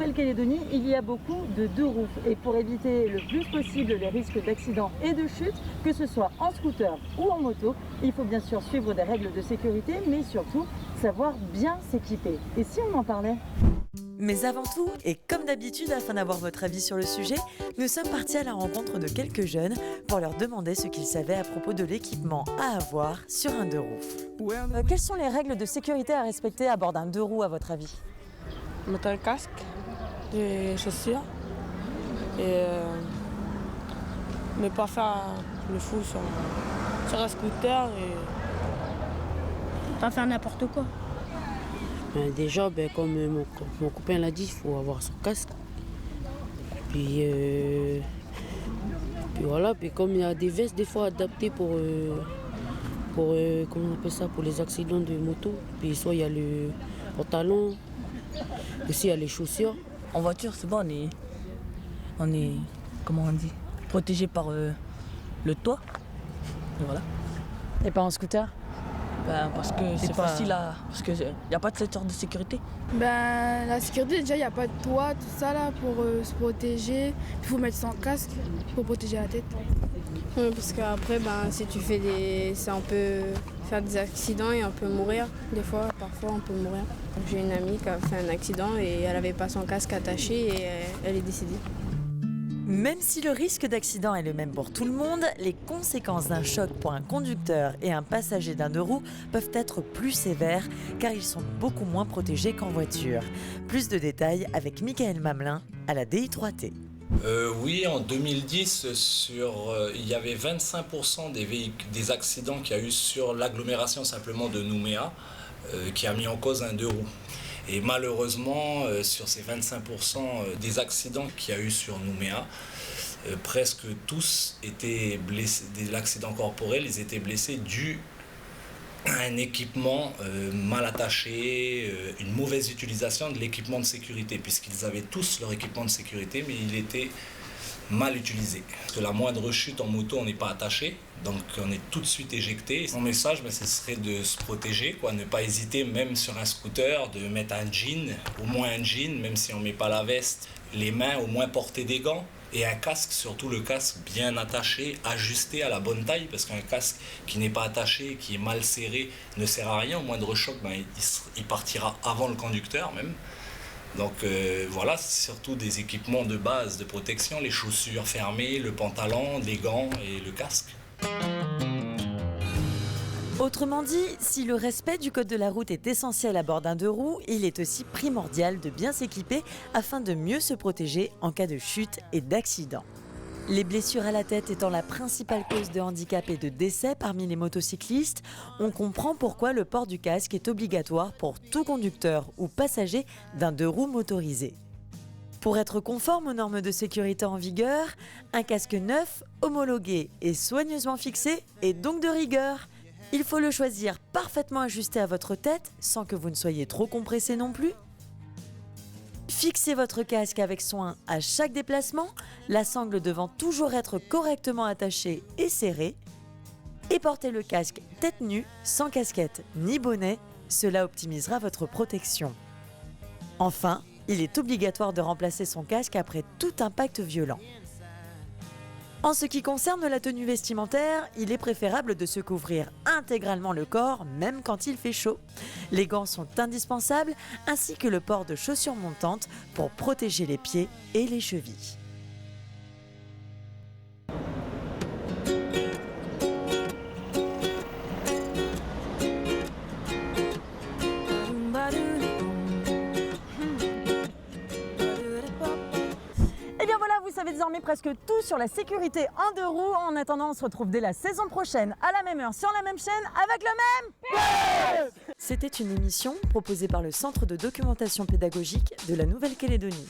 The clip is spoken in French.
Nouvelle-Calédonie, il y a beaucoup de deux roues. Et pour éviter le plus possible les risques d'accident et de chute, que ce soit en scooter ou en moto, il faut bien sûr suivre des règles de sécurité, mais surtout savoir bien s'équiper. Et si on en parlait ? Mais avant tout, et comme d'habitude, afin d'avoir votre avis sur le sujet, nous sommes partis à la rencontre de quelques jeunes pour leur demander ce qu'ils savaient à propos de l'équipement à avoir sur un deux roues. Quelles sont les règles de sécurité à respecter à bord d'un deux roues à votre avis ? Mettre un casque, des chaussures et ne pas faire le fou sur un scooter et pas faire n'importe quoi. Déjà, comme mon copain l'a dit, il faut avoir son casque. Puis voilà, puis comme il y a des vestes des fois adaptées pour comment on appelle ça, pour les accidents de moto. Puis soit il y a le pantalon, aussi il y a les chaussures. En voiture, c'est bon, on est comment on dit, protégé par le toit. Et voilà. Et pas en scooter ? Parce que c'est facile parce qu'il n'y a pas de cette sorte de sécurité. La sécurité, déjà, il n'y a pas de toit, tout ça là, pour se protéger. Il faut mettre son casque pour protéger la tête. Oui, parce qu'après, si tu fais ça, on peut faire des accidents et on peut mourir. Des fois, parfois, on peut mourir. J'ai une amie qui a fait un accident et elle n'avait pas son casque attaché et elle est décédée. Même si le risque d'accident est le même pour tout le monde, les conséquences d'un choc pour un conducteur et un passager d'un deux roues peuvent être plus sévères car ils sont beaucoup moins protégés qu'en voiture. Plus de détails avec Michael Mamelin à la DI3T. Oui, en 2010, il y avait 25% des accidents qu'il y a eu sur l'agglomération simplement de Nouméa qui a mis en cause un deux roues. Et malheureusement, sur ces 25% des accidents qu'il y a eu sur Nouméa, presque tous étaient blessés, de l'accident corporel, ils étaient blessés dû à un équipement mal attaché, une mauvaise utilisation de l'équipement de sécurité, puisqu'ils avaient tous leur équipement de sécurité, mais il était mal utilisé. Parce que la moindre chute en moto, on n'est pas attaché, donc on est tout de suite éjecté. Mon message, ce serait de se protéger, ne pas hésiter, même sur un scooter, de mettre un jean, au moins un jean, même si on ne met pas la veste, les mains, au moins porter des gants, et un casque, surtout le casque bien attaché, ajusté à la bonne taille, parce qu'un casque qui n'est pas attaché, qui est mal serré, ne sert à rien. Au moindre choc, il partira avant le conducteur même. Donc voilà, c'est surtout des équipements de base de protection, les chaussures fermées, le pantalon, les gants et le casque. Autrement dit, si le respect du code de la route est essentiel à bord d'un deux roues, il est aussi primordial de bien s'équiper afin de mieux se protéger en cas de chute et d'accident. Les blessures à la tête étant la principale cause de handicap et de décès parmi les motocyclistes, on comprend pourquoi le port du casque est obligatoire pour tout conducteur ou passager d'un deux roues motorisé. Pour être conforme aux normes de sécurité en vigueur, un casque neuf, homologué et soigneusement fixé est donc de rigueur. Il faut le choisir parfaitement ajusté à votre tête sans que vous ne soyez trop compressé non plus. Fixez votre casque avec soin à chaque déplacement, la sangle devant toujours être correctement attachée et serrée. Et portez le casque tête nue, sans casquette ni bonnet, cela optimisera votre protection. Enfin, il est obligatoire de remplacer son casque après tout impact violent. En ce qui concerne la tenue vestimentaire, il est préférable de se couvrir intégralement le corps, même quand il fait chaud. Les gants sont indispensables, ainsi que le port de chaussures montantes pour protéger les pieds et les chevilles. Vous savez désormais presque tout sur la sécurité en deux roues. En attendant, on se retrouve dès la saison prochaine à la même heure sur la même chaîne avec le même. C'était une émission proposée par le Centre de documentation pédagogique de la Nouvelle-Calédonie.